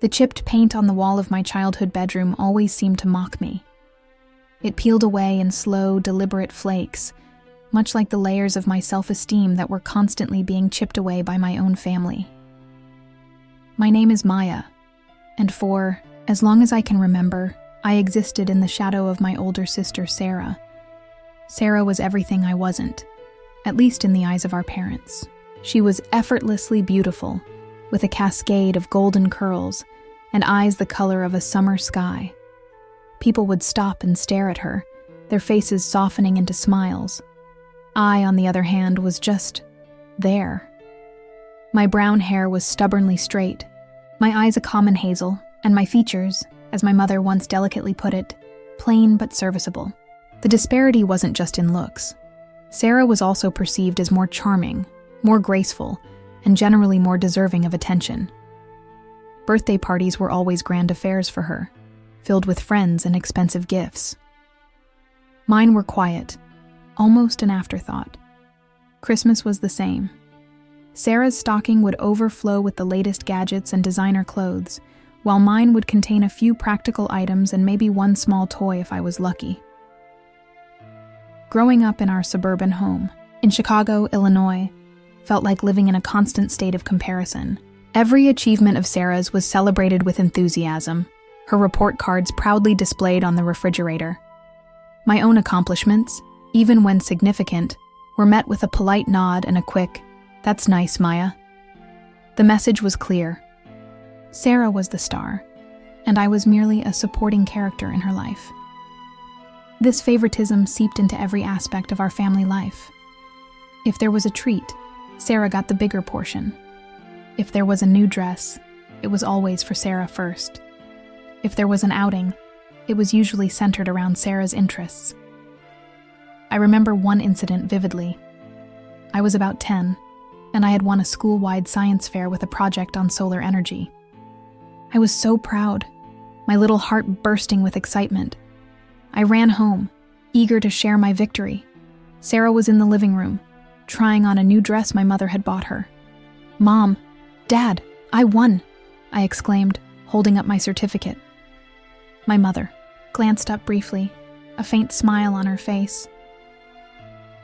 The chipped paint on the wall of my childhood bedroom always seemed to mock me. It peeled away in slow, deliberate flakes, much like the layers of my self-esteem that were constantly being chipped away by my own family. My name is Maya, and for as long as I can remember, I existed in the shadow of my older sister, Sarah. Sarah was everything I wasn't, at least in the eyes of our parents. She was effortlessly beautiful, with a cascade of golden curls and eyes the color of a summer sky. People would stop and stare at her, their faces softening into smiles. I, on the other hand, was just there. My brown hair was stubbornly straight, my eyes a common hazel, and my features, as my mother once delicately put it, plain but serviceable. The disparity wasn't just in looks. Sarah was also perceived as more charming, more graceful, and generally more deserving of attention. Birthday parties were always grand affairs for her, filled with friends and expensive gifts. Mine were quiet, almost an afterthought. Christmas was the same. Sarah's stocking would overflow with the latest gadgets and designer clothes, while mine would contain a few practical items and maybe one small toy if I was lucky. Growing up in our suburban home, in Chicago, Illinois, felt like living in a constant state of comparison. Every achievement of Sarah's was celebrated with enthusiasm, her report cards proudly displayed on the refrigerator. My own accomplishments, even when significant, were met with a polite nod and a quick, "That's nice, Maya." The message was clear. Sarah was the star, and I was merely a supporting character in her life. This favoritism seeped into every aspect of our family life. If there was a treat, Sarah got the bigger portion. If there was a new dress, it was always for Sarah first. If there was an outing, it was usually centered around Sarah's interests. I remember one incident vividly. I was about 10, and I had won a school-wide science fair with a project on solar energy. I was so proud, my little heart bursting with excitement. I ran home, eager to share my victory. Sarah was in the living room, trying on a new dress my mother had bought her. "Mom, Dad, I won," I exclaimed, holding up my certificate. My mother glanced up briefly, a faint smile on her face.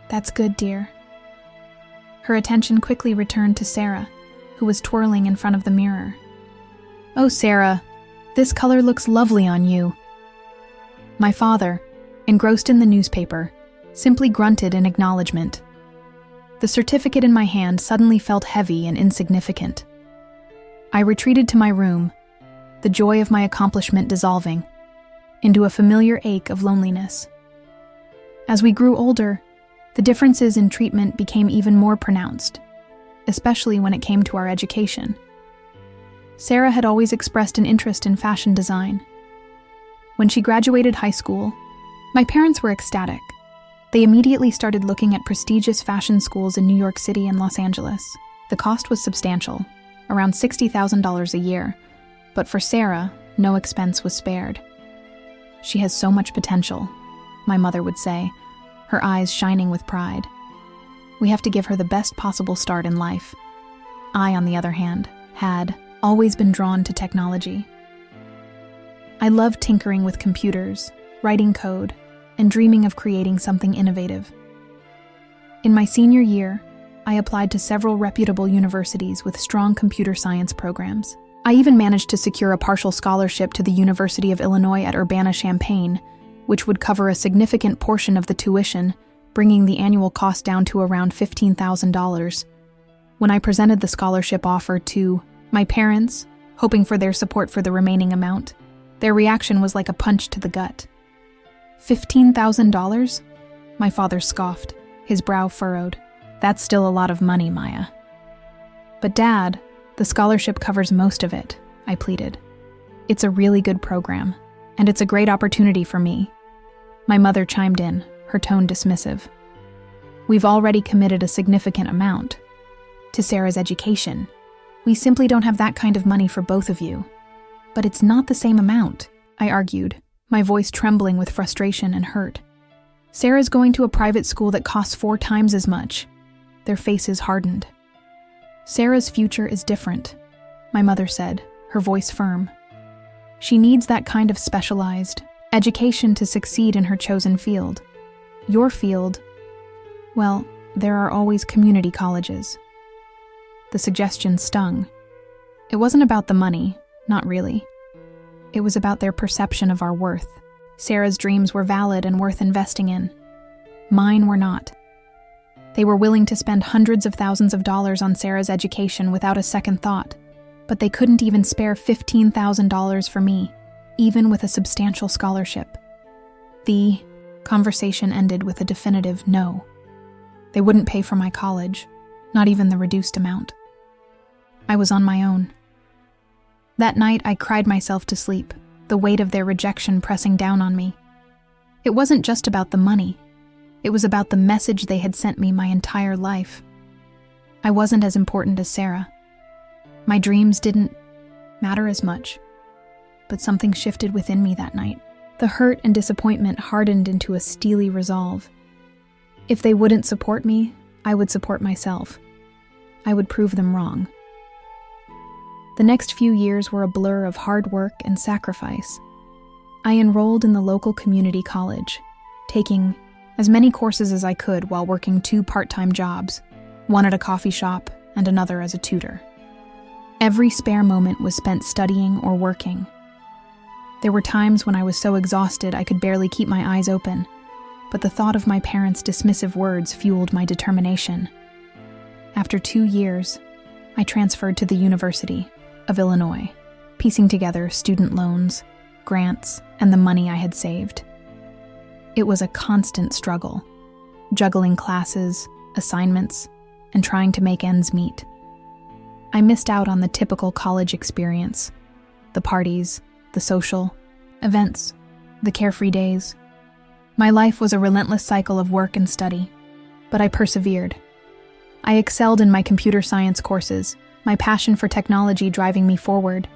"That's good, dear." Her attention quickly returned to Sarah, who was twirling in front of the mirror. "Oh, Sarah, this color looks lovely on you." My father, engrossed in the newspaper, simply grunted in acknowledgement. The certificate in my hand suddenly felt heavy and insignificant. I retreated to my room, the joy of my accomplishment dissolving into a familiar ache of loneliness. As we grew older, the differences in treatment became even more pronounced, especially when it came to our education. Sarah had always expressed an interest in fashion design. When she graduated high school, my parents were ecstatic. They immediately started looking at prestigious fashion schools in New York City and Los Angeles. The cost was substantial, around $60,000 a year, but for Sarah, no expense was spared. "She has so much potential," my mother would say, her eyes shining with pride. "We have to give her the best possible start in life." I, on the other hand, had always been drawn to technology. I loved tinkering with computers, writing code, and dreaming of creating something innovative. In my senior year, I applied to several reputable universities with strong computer science programs. I even managed to secure a partial scholarship to the University of Illinois at Urbana-Champaign, which would cover a significant portion of the tuition, bringing the annual cost down to around $15,000. When I presented the scholarship offer to my parents, hoping for their support for the remaining amount, their reaction was like a punch to the gut. $15,000? My father scoffed, his brow furrowed. "That's still a lot of money, Maya." "But Dad, the scholarship covers most of it," I pleaded. "It's a really good program, and it's a great opportunity for me." My mother chimed in, her tone dismissive. "We've already committed a significant amount to Sarah's education. We simply don't have that kind of money for both of you." "But it's not the same amount," I argued, my voice trembling with frustration and hurt. "Sarah's going to a private school that costs 4 times as much." Their faces hardened. "Sarah's future is different," my mother said, her voice firm. "She needs that kind of specialized education to succeed in her chosen field. Your field, well, there are always community colleges." The suggestion stung. It wasn't about the money, not really. It was about their perception of our worth. Sarah's dreams were valid and worth investing in. Mine were not. They were willing to spend hundreds of thousands of dollars on Sarah's education without a second thought, but they couldn't even spare $15,000 for me, even with a substantial scholarship. The conversation ended with a definitive no. They wouldn't pay for my college, not even the reduced amount. I was on my own. That night, I cried myself to sleep, the weight of their rejection pressing down on me. It wasn't just about the money. It was about the message they had sent me my entire life. I wasn't as important as Sarah. My dreams didn't matter as much. But something shifted within me that night. The hurt and disappointment hardened into a steely resolve. If they wouldn't support me, I would support myself. I would prove them wrong. The next few years were a blur of hard work and sacrifice. I enrolled in the local community college, taking as many courses as I could while working 2 part-time jobs, one at a coffee shop and another as a tutor. Every spare moment was spent studying or working. There were times when I was so exhausted I could barely keep my eyes open, but the thought of my parents' dismissive words fueled my determination. After 2 years, I transferred to the University of Illinois, piecing together student loans, grants, and the money I had saved. It was a constant struggle, juggling classes, assignments, and trying to make ends meet. I missed out on the typical college experience, the parties, the social events, the carefree days. My life was a relentless cycle of work and study, but I persevered. I excelled in my computer science courses, my passion for technology driving me forward.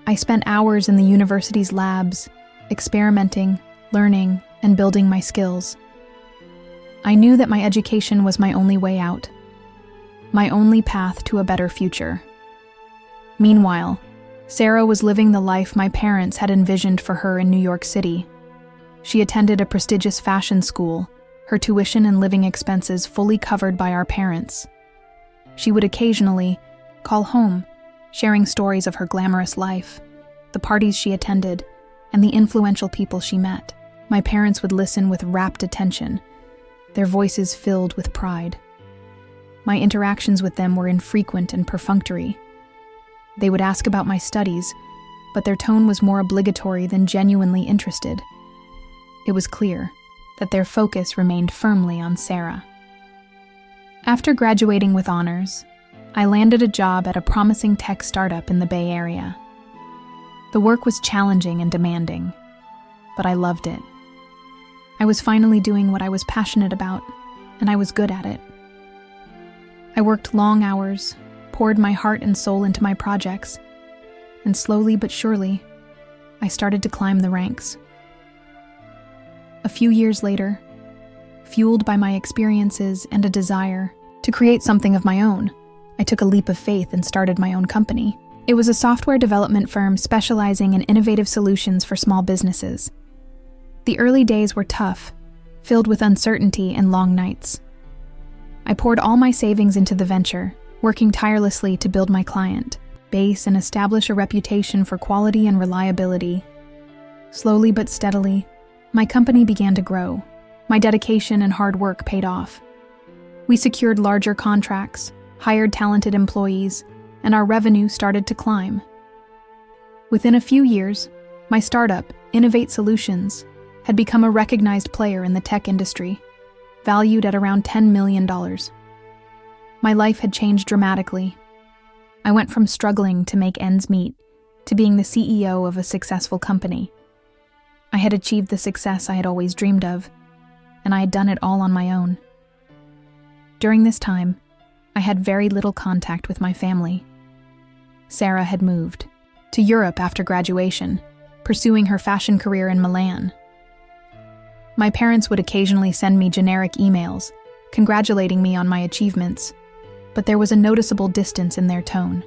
I spent hours in the university's labs, experimenting, learning, and building my skills. I knew that my education was my only way out, my only path to a better future. Meanwhile, Sarah was living the life my parents had envisioned for her in New York City. She attended a prestigious fashion school, her tuition and living expenses fully covered by our parents. She would occasionally call home, sharing stories of her glamorous life, the parties she attended, and the influential people she met. My parents would listen with rapt attention, their voices filled with pride. My interactions with them were infrequent and perfunctory. They would ask about my studies, but their tone was more obligatory than genuinely interested. It was clear that their focus remained firmly on Sarah. After graduating with honors, I landed a job at a promising tech startup in the Bay Area. The work was challenging and demanding, but I loved it. I was finally doing what I was passionate about, and I was good at it. I worked long hours, poured my heart and soul into my projects, and slowly but surely, I started to climb the ranks. A few years later, fueled by my experiences and a desire to create something of my own, I took a leap of faith and started my own company. It was a software development firm specializing in innovative solutions for small businesses. The early days were tough, filled with uncertainty and long nights. I poured all my savings into the venture, working tirelessly to build my client base and establish a reputation for quality and reliability. Slowly but steadily, my company began to grow. My dedication and hard work paid off. We secured larger contracts, hired talented employees, and our revenue started to climb. Within a few years, my startup, Innovate Solutions, had become a recognized player in the tech industry, valued at around $10 million. My life had changed dramatically. I went from struggling to make ends meet to being the CEO of a successful company. I had achieved the success I had always dreamed of, and I had done it all on my own. During this time, I had very little contact with my family. Sarah had moved to Europe after graduation, pursuing her fashion career in Milan. My parents would occasionally send me generic emails, congratulating me on my achievements, but there was a noticeable distance in their tone.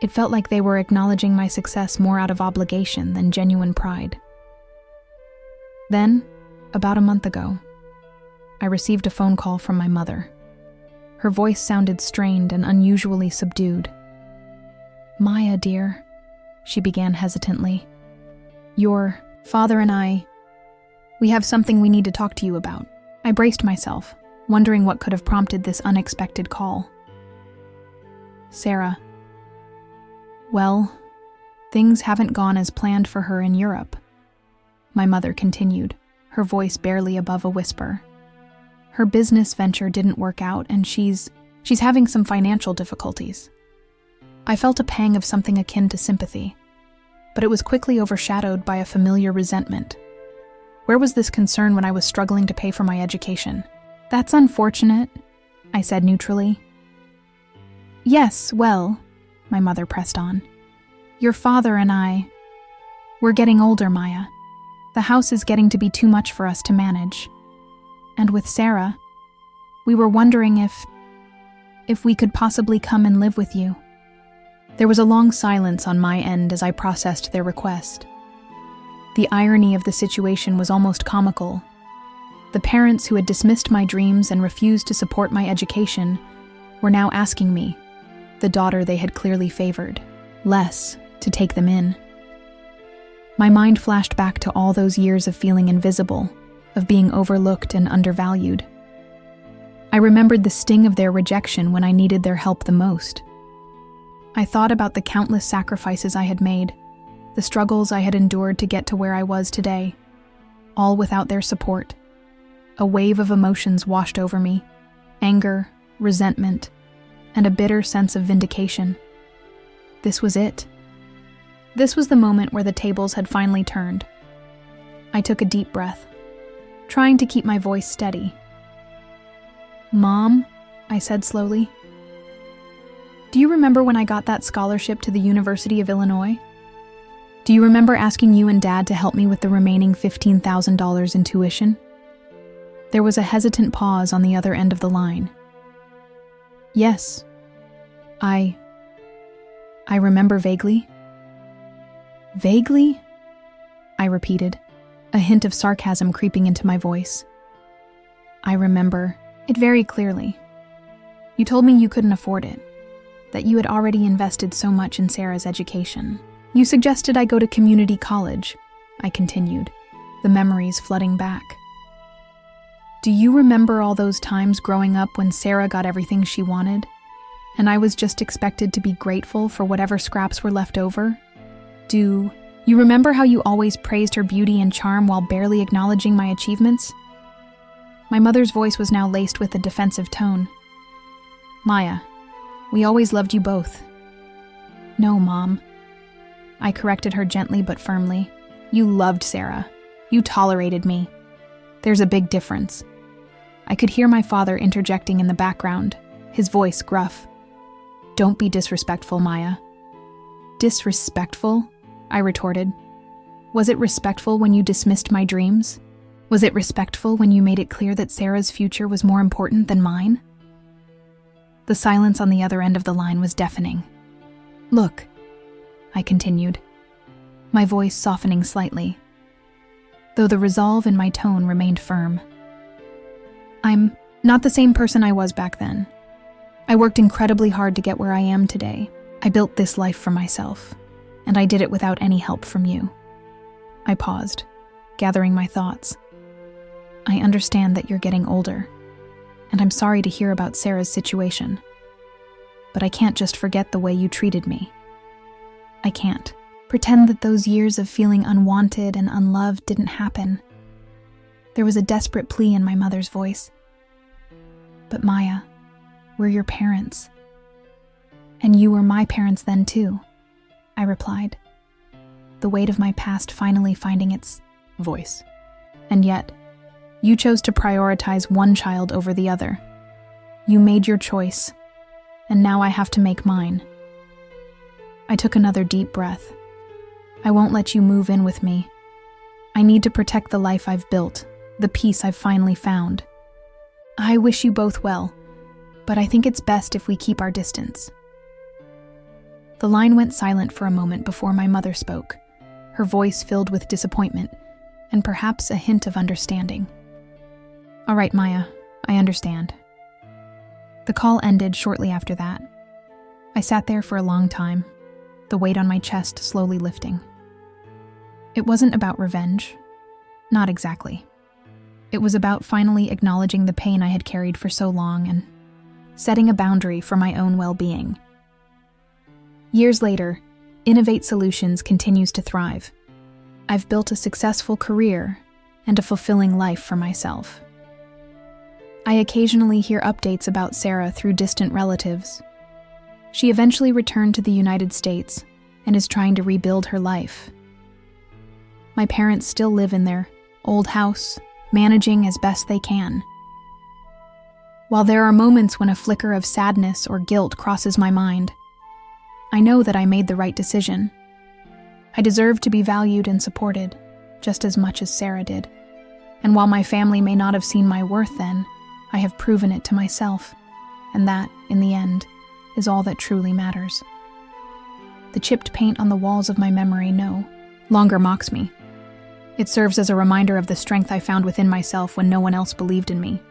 It felt like they were acknowledging my success more out of obligation than genuine pride. Then, about a month ago, I received a phone call from my mother. Her voice sounded strained and unusually subdued. "Maya, dear," she began hesitantly. "Your father and we have something we need to talk to you about." I braced myself, wondering what could have prompted this unexpected call. "Sarah. Well, things haven't gone as planned for her in Europe," my mother continued, her voice barely above a whisper. "Her business venture didn't work out, and she's having some financial difficulties." I felt a pang of something akin to sympathy, but it was quickly overshadowed by a familiar resentment. Where was this concern when I was struggling to pay for my education? "That's unfortunate," I said neutrally. "Yes, well," my mother pressed on. "Your father and we're getting older, Maya. The house is getting to be too much for us to manage. And with Sarah, we were wondering if we could possibly come and live with you." There was a long silence on my end as I processed their request. The irony of the situation was almost comical. The parents who had dismissed my dreams and refused to support my education were now asking me, the daughter they had clearly favored, less to take them in. My mind flashed back to all those years of feeling invisible, of being overlooked and undervalued. I remembered the sting of their rejection when I needed their help the most. I thought about the countless sacrifices I had made, the struggles I had endured to get to where I was today, all without their support. A wave of emotions washed over me: anger, resentment, and a bitter sense of vindication. This was it. This was the moment where the tables had finally turned. I took a deep breath, trying to keep my voice steady. "Mom," I said slowly, "do you remember when I got that scholarship to the University of Illinois? Do you remember asking you and Dad to help me with the remaining $15,000 in tuition?" There was a hesitant pause on the other end of the line. "Yes, I remember vaguely." "Vaguely?" I repeated, a hint of sarcasm creeping into my voice. "I remember it very clearly. You told me you couldn't afford it, that you had already invested so much in Sarah's education. You suggested I go to community college," I continued, the memories flooding back. "Do you remember all those times growing up when Sarah got everything she wanted, and I was just expected to be grateful for whatever scraps were left over? Do you remember how you always praised her beauty and charm while barely acknowledging my achievements?" My mother's voice was now laced with a defensive tone. "Maya, we always loved you both." "No, Mom." I corrected her gently but firmly. "You loved Sarah. You tolerated me. There's a big difference." I could hear my father interjecting in the background, his voice gruff. "Don't be disrespectful, Maya." "Disrespectful?" I retorted. "Was it respectful when you dismissed my dreams? Was it respectful when you made it clear that Sarah's future was more important than mine?" The silence on the other end of the line was deafening. "Look," I continued, my voice softening slightly, though the resolve in my tone remained firm. "I'm not the same person I was back then. I worked incredibly hard to get where I am today. I built this life for myself, and I did it without any help from you." I paused, gathering my thoughts. "I understand that you're getting older, and I'm sorry to hear about Sarah's situation. But I can't just forget the way you treated me. I can't pretend that those years of feeling unwanted and unloved didn't happen." There was a desperate plea in my mother's voice. "But Maya, we're your parents. And you were my parents then too," I replied, the weight of my past finally finding its voice. "And yet, you chose to prioritize one child over the other. You made your choice, and now I have to make mine." I took another deep breath. "I won't let you move in with me. I need to protect the life I've built, the peace I've finally found. I wish you both well, but I think it's best if we keep our distance." The line went silent for a moment before my mother spoke, her voice filled with disappointment and perhaps a hint of understanding. "All right, Maya, I understand." The call ended shortly after that. I sat there for a long time, the weight on my chest slowly lifting. It wasn't about revenge. Not exactly. It was about finally acknowledging the pain I had carried for so long and setting a boundary for my own well-being. Years later, Innovate Solutions continues to thrive. I've built a successful career and a fulfilling life for myself. I occasionally hear updates about Sarah through distant relatives. She eventually returned to the United States and is trying to rebuild her life. My parents still live in their old house, managing as best they can. While there are moments when a flicker of sadness or guilt crosses my mind, I know that I made the right decision. I deserve to be valued and supported, just as much as Sarah did. And while my family may not have seen my worth then, I have proven it to myself, and that, in the end, is all that truly matters. The chipped paint on the walls of my memory no longer mocks me. It serves as a reminder of the strength I found within myself when no one else believed in me.